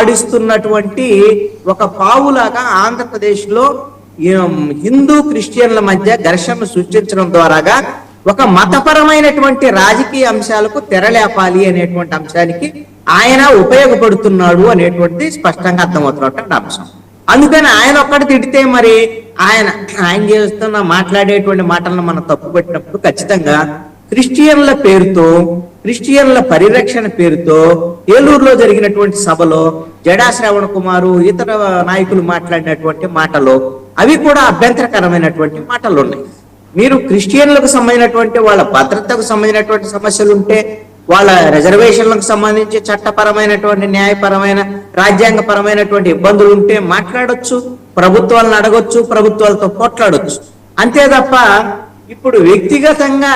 ఆడిస్తున్నటువంటి ఒక పావులాగా ఆంధ్రప్రదేశ్లో హిందూ క్రిస్టియన్ల మధ్య ఘర్షణను సృష్టించడం ద్వారాగా ఒక మతపరమైనటువంటి రాజకీయ అంశాలకు తెరలేపాలి అనేటువంటి అంశానికి ఆయన ఉపయోగపడుతున్నాడు అనేటువంటి స్పష్టంగా అర్థమవుతున్నటువంటి అంశం. అందుకని ఆయన ఒక్కటి తిడితే మరి ఆయన చేస్తున్న మాట్లాడేటువంటి మాటలను మనం తప్పు పెట్టినప్పుడు ఖచ్చితంగా క్రిస్టియన్ల పేరుతో, క్రిస్టియన్ల పరిరక్షణ పేరుతో ఏలూరులో జరిగినటువంటి సభలో జడా శ్రవణ్ కుమారు ఇతర నాయకులు మాట్లాడినటువంటి మాటలు అవి కూడా అభ్యంతరకరమైనటువంటి మాటలు ఉన్నాయి. మీరు క్రిస్టియన్లకు సంబంధించినటువంటి వాళ్ళ భద్రతకు సంబంధించినటువంటి సమస్యలు ఉంటే, వాళ్ళ రిజర్వేషన్లకు సంబంధించి చట్టపరమైనటువంటి న్యాయపరమైన రాజ్యాంగపరమైనటువంటి ఇబ్బందులు ఉంటే మాట్లాడొచ్చు, ప్రభుత్వాలను అడగొచ్చు, ప్రభుత్వాలతో పోట్లాడొచ్చు. అంతే తప్ప ఇప్పుడు వ్యక్తిగతంగా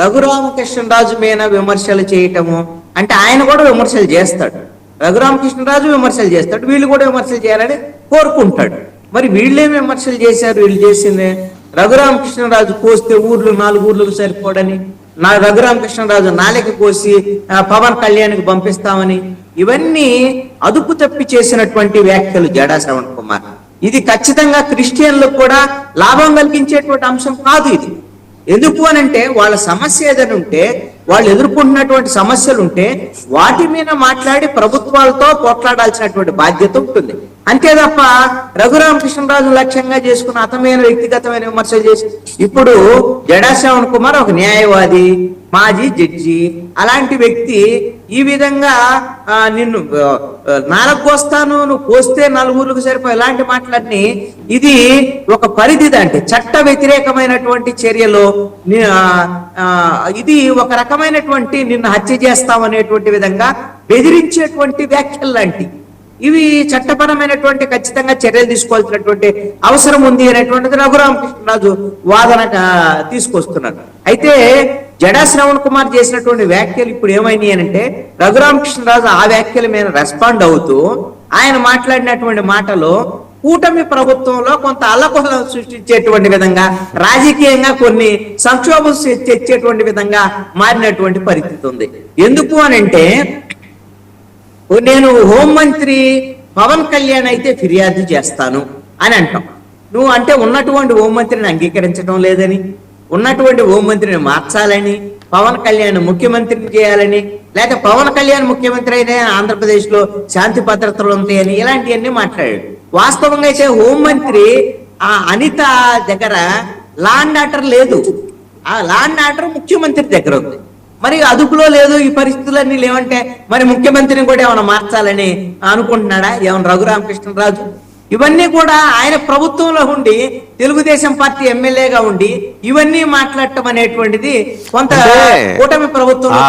రఘురామకృష్ణరాజు మీద విమర్శలు చేయటము అంటే ఆయన కూడా విమర్శలు చేస్తాడు, రఘురామకృష్ణరాజు విమర్శలు చేస్తాడు, వీళ్ళు కూడా విమర్శలు చేయాలని కోరుకుంటాడు. మరి వీళ్ళేం విమర్శలు చేశారు? వీళ్ళు చేసిందే రఘురామకృష్ణరాజు కోస్తే ఊర్లు 4 ఊర్లకు సరిపోడని, రఘురామకృష్ణరాజు నాలిక కోసి పవన్ కళ్యాణ్కి పంపిస్తామని, ఇవన్నీ అదుపు తప్పి చేసినటువంటి వ్యాఖ్యలు జడా శ్రవణ్ కుమార్. ఇది ఖచ్చితంగా క్రిస్టియన్లకు కూడా లాభం కలిగించేటువంటి అంశం కాదు ఇది. ఎందుకు అనంటే వాళ్ళ సమస్య ఏదైనా ఉంటే, వాళ్ళు ఎదుర్కొంటున్నటువంటి సమస్యలు ఉంటే వాటి మీద మాట్లాడి ప్రభుత్వాలతో పోట్లాడాల్సినటువంటి బాధ్యత ఉంటుంది. అంతే తప్ప రఘురామకృష్ణరాజు లక్ష్యంగా చేసుకున్న అతమైన వ్యక్తిగతమైన విమర్శలు చేసి, ఇప్పుడు జడా శ్రవణ్ కుమార్ ఒక న్యాయవాది, మాజీ జడ్జి, అలాంటి వ్యక్తి ఈ విధంగా నిన్ను 4 కోస్తాను, నువ్వు కోస్తే 4 ఊర్లకు సరిపో ఇలాంటి మాటలన్నీ, ఇది ఒక పరిధి దాంట్లో చట్ట వ్యతిరేకమైనటువంటి చర్యలు, ఇది ఒక రకమైనటువంటి నిన్ను హత్య చేస్తామనేటువంటి విధంగా బెదిరించేటువంటి వ్యాఖ్యలు లాంటి ఇవి చట్టపరమైనటువంటి ఖచ్చితంగా చర్యలు తీసుకోవాల్సినటువంటి అవసరం ఉంది అనేటువంటిది రఘురామకృష్ణరాజు వాదన తీసుకొస్తున్నారు. అయితే జడా శ్రవణ్ కుమార్ చేసినటువంటి వ్యాఖ్యలు ఇప్పుడు ఏమైనాయి అంటే, రఘురామకృష్ణరాజు ఆ వ్యాఖ్యల మీద రెస్పాండ్ అవుతూ ఆయన మాట్లాడినటువంటి మాటలు కూటమి ప్రభుత్వంలో కొంత అల్లకొల్లం సృష్టించేటువంటి విధంగా, రాజకీయంగా కొన్ని సంక్షోభం తెచ్చేటువంటి విధంగా మారినటువంటి పరిస్థితి ఉంది. ఎందుకు అనంటే, నేను హోంమంత్రి పవన్ కళ్యాణ్ అయితే ఫిర్యాదు చేస్తాను అని అంటాం. నువ్వు అంటే ఉన్నటువంటి హోంమంత్రిని అంగీకరించడం లేదని, ఉన్నటువంటి హోంమంత్రిని మార్చాలని, పవన్ కళ్యాణ్ ముఖ్యమంత్రిని చేయాలని, లేక పవన్ కళ్యాణ్ ముఖ్యమంత్రి అయితే ఆంధ్రప్రదేశ్ లో శాంతి భద్రతలు ఉంటాయని, ఇలాంటివన్నీ మాట్లాడాడు. వాస్తవంగా అయితే హోంమంత్రి ఆ అనిత దగ్గర లా అండ్ ఆర్డర్ లేదు, ఆ లా అండ్ ఆర్డర్ ముఖ్యమంత్రి దగ్గర ఉంది. మరి అదుపులో లేదు, ఈ పరిస్థితులన్నీ లేవంటే మరి ముఖ్యమంత్రిని కూడా ఏమైనా మార్చాలని అనుకుంటున్నాడా ఏమన్నా రఘురామకృష్ణరాజు? ఇవన్నీ కూడా ఆయన ప్రభుత్వంలో ఉండి, తెలుగుదేశం పార్టీ ఎమ్మెల్యేగా ఉండి ఇవన్నీ మాట్లాడటం అనేటువంటిది కొంత కూటమి ప్రభుత్వంలో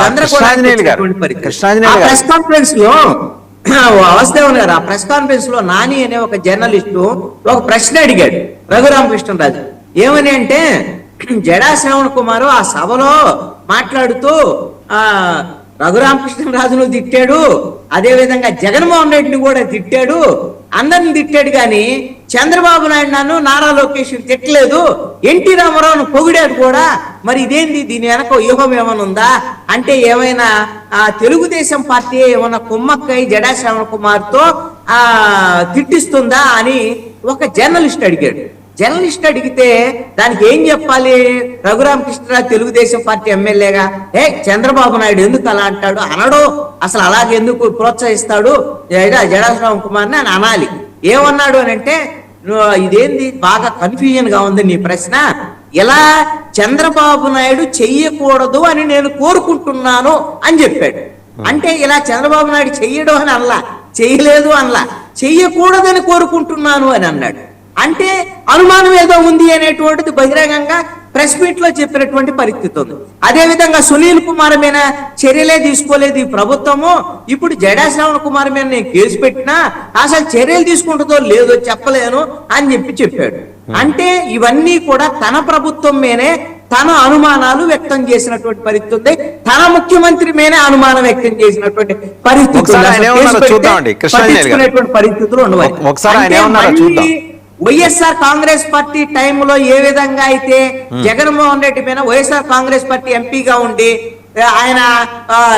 ప్రెస్ కాన్ఫరెన్స్ లో వాసుదేవన్ గారు, ఆ ప్రెస్ కాన్ఫరెన్స్ లో నాని అనే ఒక జర్నలిస్టు ఒక ప్రశ్న అడిగాడు రఘురామకృష్ణరాజు. ఏమని అంటే, జడా శ్రవణ్ కుమార్ ఆ సభలో మాట్లాడుతూ రఘురామకృష్ణరాజును తిట్టాడు, అదే విధంగా జగన్మోహన్ రెడ్డిని కూడా తిట్టాడు, అందరిని తిట్టాడు, కానీ చంద్రబాబు నాయుడు నన్ను నారా లోకేష్ తిట్టలేదు, ఎన్టీ రామారావును పొగిడాడు కూడా. మరి ఇదేంది, దీని వెనక వ్యూహం ఏమైనా ఉందా అంటే, ఏమైనా తెలుగుదేశం పార్టీ ఏమైనా కుమ్మక్కై జడా శ్రవణ్ కుమార్ తో తిట్టిస్తుందా అని ఒక జర్నలిస్ట్ అడిగాడు. జర్నలిస్ట్ అడిగితే దానికి ఏం చెప్పాలి? రఘురామకృష్ణరాజు తెలుగుదేశం పార్టీ ఎమ్మెల్యేగా చంద్రబాబు నాయుడు ఎందుకు అలా అంటాడు అనడు, అసలు అలాగే ఎందుకు ప్రోత్సహిస్తాడు జడా శ్రవణ్ కుమార్ని అని అనాలి. ఏమన్నాడు అని అంటే, ఇదేంది బాగా కన్ఫ్యూజన్ గా ఉంది నీ ప్రశ్న, ఇలా చంద్రబాబు నాయుడు చెయ్యకూడదు అని నేను కోరుకుంటున్నాను అని చెప్పాడు. అంటే ఇలా చంద్రబాబు నాయుడు చెయ్యడం అని అనలా, చెయ్యలేదు అనలా, చెయ్యకూడదని కోరుకుంటున్నాను అని అన్నాడు. అంటే అనుమానం ఏదో ఉంది అనేటువంటిది బహిరంగంగా ప్రెస్ మీట్ లో చెప్పినటువంటి పరిస్థితి ఉంది. అదే విధంగా సునీల్ కుమార్ మీద చర్యలే తీసుకోలేదు ఈ ప్రభుత్వము, ఇప్పుడు జడా శ్రవణ్ కుమార్ మీద నేను కేసు పెట్టినా అసలు చర్యలు తీసుకుంటుందో లేదో చెప్పలేను అని చెప్పాడు. అంటే ఇవన్నీ కూడా తన ప్రభుత్వం మీదే తన అనుమానాలు వ్యక్తం చేసినటువంటి పరిస్థితి ఉంది, తన ముఖ్యమంత్రి మీదే అనుమానం వ్యక్తం చేసినటువంటి పరిస్థితులు ఉండవు. వైఎస్ఆర్ కాంగ్రెస్ పార్టీ టైంలో ఏ విధంగా అయితే జగన్మోహన్ రెడ్డి మీద వైఎస్ఆర్ కాంగ్రెస్ పార్టీ ఎంపీగా ఉండి ఆయన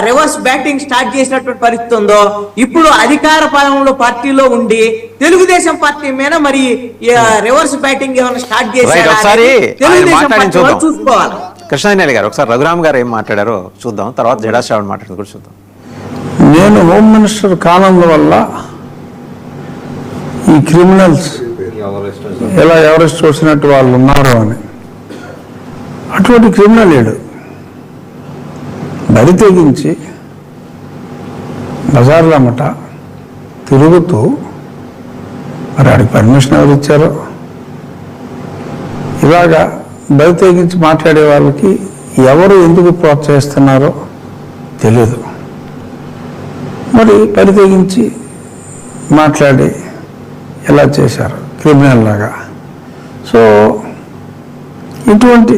రివర్స్ బ్యాటింగ్ స్టార్ట్ చేసినటువంటి పరిస్థితి ఉందో, ఇప్పుడు అధికార పాలనలో పార్టీలో ఉండి తెలుగుదేశం పార్టీ మీద మరి రివర్స్ బ్యాటింగ్ ఏమైనా స్టార్ట్ చేశారా తెలుగుదేశం పార్టీ వాళ్ళు చూసుకోవాలి. కృష్ణారెడ్డి గారు ఒకసారి రఘురామ్ గారు ఏం మాట్లాడారో చూద్దాం, తర్వాత జడా శ్రావణ్ మాట్లాడుతూ కూడా చూద్దాం. నేను హోమ్ మినిస్టర్ కానందువల్ల ఈ క్రిమినల్స్ ఎలా ఎవరెస్ట్ వచ్చినట్టు వాళ్ళు ఉన్నారు అని, అటువంటి క్రిమినల్ లేడు. బరి తెగించి బజార్లమ్మట తిరుగుతూ, మరి ఆడికి పర్మిషన్ ఎవరు ఇచ్చారో, ఇలాగా బరి తెగించి మాట్లాడే వాళ్ళకి ఎవరు ఎందుకు ప్రోత్సహిస్తున్నారో తెలియదు. మరి బరి తెగించి మాట్లాడి ఎలా చేశారు క్రిమినల్ లాగా. సో ఇటువంటి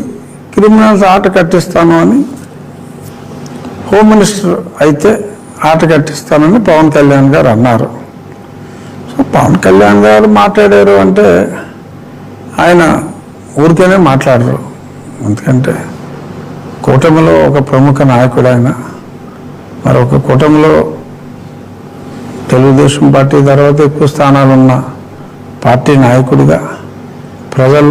క్రిమినల్స్ ఆట కట్టిస్తాను అని, హోమ్ మినిస్టర్ అయితే ఆట కట్టిస్తానని పవన్ కళ్యాణ్ గారు అన్నారు. సో పవన్ కళ్యాణ్ గారు మాట్లాడారు అంటే ఆయన ఊరికేనే మాట్లాడరు, ఎందుకంటే కూటమిలో ఒక ప్రముఖ నాయకుడు ఆయన. మరొక కూటమిలో తెలుగుదేశం పార్టీ తర్వాత ఎక్కువ స్థానాలున్న పార్టీ నాయకుడిగా ప్రజల్లో